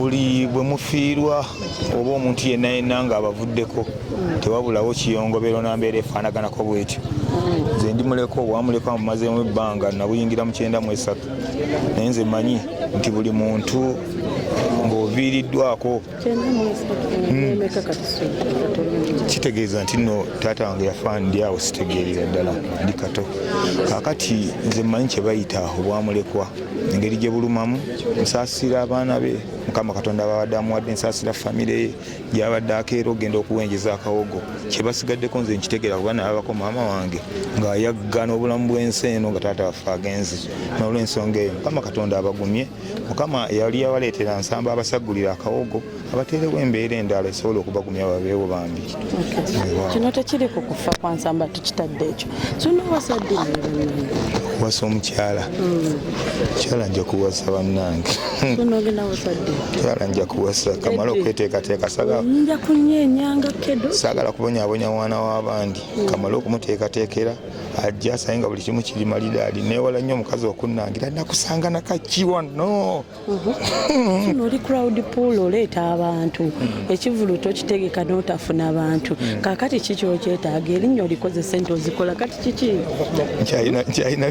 buli bwe mufiirwa oba omuntu yenna yenna ng'abavuddeko tewabulawo kiyongobero nambeera efaanaganako bwetyo. Nze ndi muleko obwamuleko amumazeemu ebbanga nabuyingira mu 93 naye nze manyi nti buli muntu ng'oviiriddwako kitegeeza nti nno taata wange yafa ndi awo sitegeerera ddala ndi kato. Kaakati nze mmanyi kye bayita obwamulekwa engeri gye bulumamu nsaasira abaana be Mukama Katonda babadde amuwadde nsaasira famire ye gy'abadde akeera ogenda okuwenjeza akawogo kye basigaddeko nze nkitegeera kuba nalabako maama wange ng'ayagga n'obulamu bw'ensi eno nga taata waffe agenze n'olw'ensonga eyo Mukama Katonda abagumye. Mukama yali yabaleetera Nsamba abasaggulira akawogo abateerewo embeera endala esobola okubagumya babeewo bambi. Kino tekiri ku kufa kwa Nsamba tukitadde ekyo. Suuna wasadde wasa omukyala mukyala nja kuwasa bannange. Suuna ogenda wasadde mukyala nja kuwasa kamala okweteekateeka nja kunyeenyanga kedo saagala kubonyaabonya mwana w'abandi kamala okumuteekateekera ajja asaye nga buli kimu kiri malidaali neewala nnyo omukazi okunnangira nakusanga nakaki wano. Kino oli crowd pool oleeta abantu ekivulu tokitegeka n'otafuna abantu kaakati kiki okyetaaga erinnya olikoze sente ozikola kati kiki nkyayina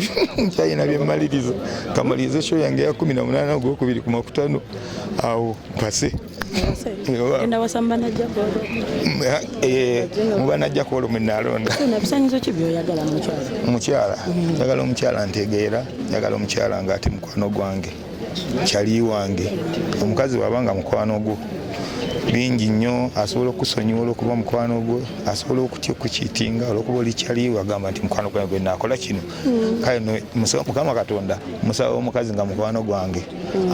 byemmaliriza kamaliriza show yange ya 18 ogwokubiri ku makutano awo mpase enda wasamba najja kwolo muba najja kwolo mwenalonda. Bisanyizo ki byoyagala mukyala njagala omukyala ntegeera njagala omukyala nga ate mukwano gwange kyali wange omukazi wabanga mukwano gwo bingi nnyo asobola okusonyiwa olwokuba mukwano gwe asobola okutya okukiitinga olwokuba oli kyali wagamba nti mukwano gwange gwe naakola kino kale Mukama Katonda musaba omukazi nga mukwano gwange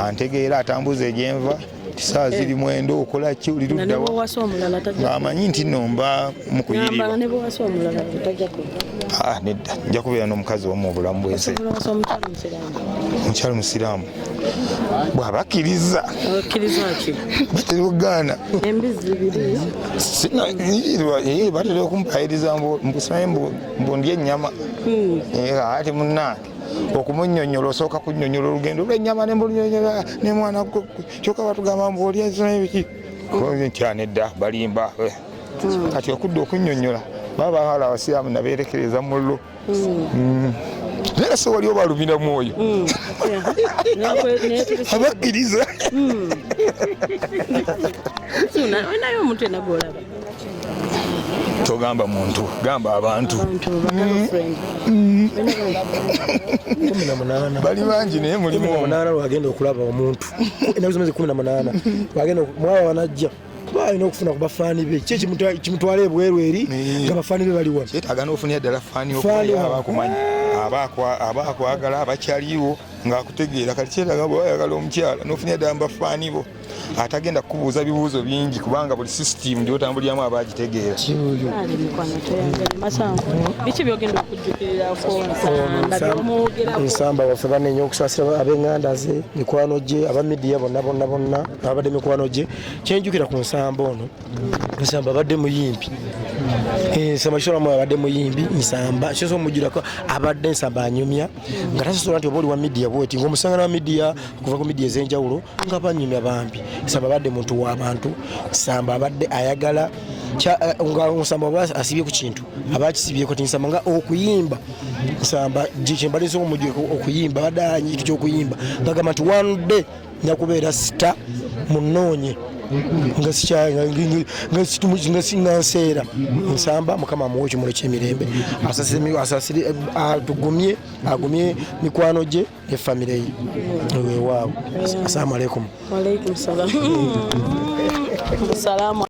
antegeera atambuza egyenva tisaawa ziri mwendo okola ki oli luddawa ng'amanyi nti nno mba mukuyirirwa. Nedda nja kubeera n'omukazi omu obulamu bwense mukyala musiraamu bw'abakkiriza batera okugaana batera okumpayiriza mbusimaye mbundi ennyama ate munnange okumunnyonnyola osooka kunnyonnyola olugendo lw'ennyama nembulunyonnyola ne mwana kyokka batugamba mbu oli biki nti nedda balimba kati okudda okunnyonnyola baba abawala abasiraamu nabeerekereza mullo naye so wali obalumira mwoyo abakkiriza. Naye omuntu ena gwolaba togamba muntu gamba abantu bali bangi naye mulimu 18 wagenda okulaba omuntu ennaku zimeze 18 wagenda mwawa wanajja balina okufuna ku bafaani be kimutwala ebweru eri nga bafaani be baliwa kyetaaga n'ofunira ddala faani abakumanyi abakwagala abakyaliwo ng'akutegeera kati kyetaaga bwe wayagala omukyala n'ofunira ddala mubafaani bo atagenda kukubuuza bibuuzo bingi kubanga buli sisitimu gy'otambuliramu abagitegeera. biki byogenda okujjukiriraako Nsamba waffe banenya okusaasira ab'enganda ze mikwano gye aba midiya bonna abadde mikwano gye kyenjukira ku Nsamba ono Nsamba abadde muyimbi Nsamba kisolamu abadde muyimbi Nsamba kyoso omujjirako abadde Nsamba anyumya nga tasosola nti oba oli wa midiya bweti ng'omusangana wa midiya okuva ku midiya ez'enjawulo nga banyumya bambi. Nsamba abadde muntu w'abantu Nsamba abadde ayagala Nsamba oba asibye ku kintu abakisibyeko ti Nsamba nga okuyimba Nsamba kyembaliza omujjeko okuyimba abadde anyitu ky'okuyimba ngagamba nti one day nyakubeera sita munoonye nga sinanseera Nsamba Mukama amuwe ekimuli ky'emirembe asasire agumye mikwano gye ne famire ye ewaabwe. Assalamu alaikum. Wa alaikum salaam.